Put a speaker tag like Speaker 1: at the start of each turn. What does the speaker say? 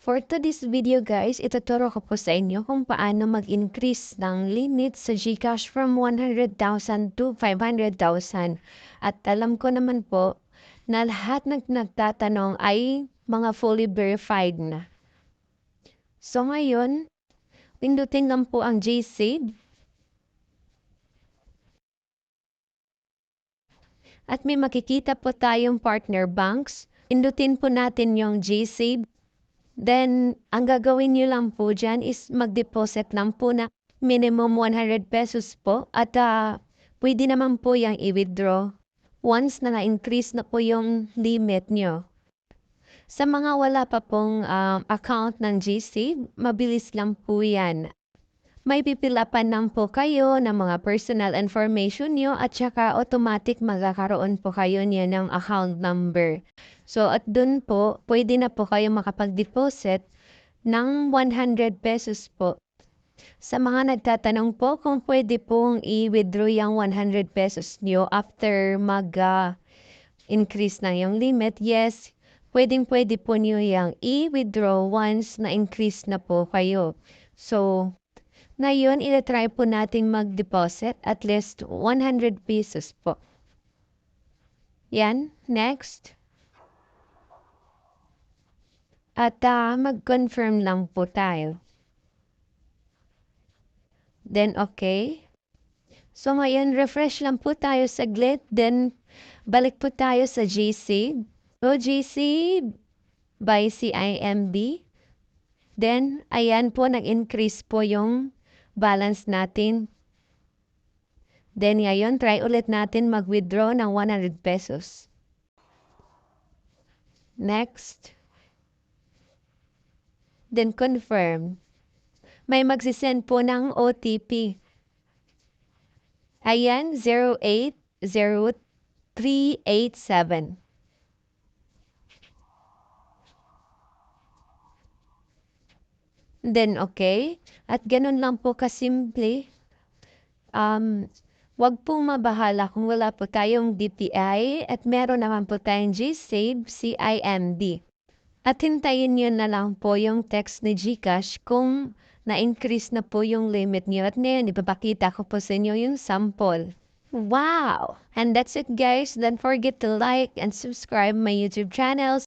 Speaker 1: For today's video guys, ituturo ko po sa inyo kung paano mag-increase ng limit sa GCash from 100,000 to 500,000. At alam ko naman po na lahat ng nagtatanong ay mga fully verified na. So ngayon, pindutin lang po ang GSave. At may makikita po tayong partner banks. Pindutin po natin yung GSave. Then, ang gagawin nyo lang po dyan is mag-deposit lang po na minimum 100 pesos po at pwede naman po yung i-withdraw once na na-increase na po yung limit nyo. Sa mga wala pa pong account ng GSave, mabilis lang po yan. May pipilapan lang po kayo ng mga personal information nyo at saka automatic magkakaroon po kayo niya ng account number. So at dun po, pwede na po kayo makapag-deposit ng 100 pesos po. Sa mga nagtatanong po kung pwede pong i-withdraw yung 100 pesos nyo after mag-increase na yung limit, yes, pwede po nyo yung i-withdraw once na-increase na po kayo. So, ngayon, ina-try po nating mag-deposit at least 100 pesos po. Yan, next. At mag-confirm lang po tayo. Then, okay. So, ngayon, refresh lang po tayo saglit. Then, balik po tayo sa GSave. So, GSave by CIMB. Then, ayan po, nag-increase po yung balance natin. Then, ngayon, try ulit natin mag-withdraw ng 100 pesos. Next. Then, confirm. May magsisend po ng OTP. Ayan, 080387. Then, okay. At ganun lang po kasimple. Wag pong mabahala kung wala po tayong DTI at meron naman po tayong GSave CIMB. At hintayin nyo na lang po yung text ni GCash kung na-increase na po yung limit nyo. At ngayon, ipapakita ko po sa inyo yung sample. Wow! And that's it guys. Don't forget to like and subscribe my YouTube channel.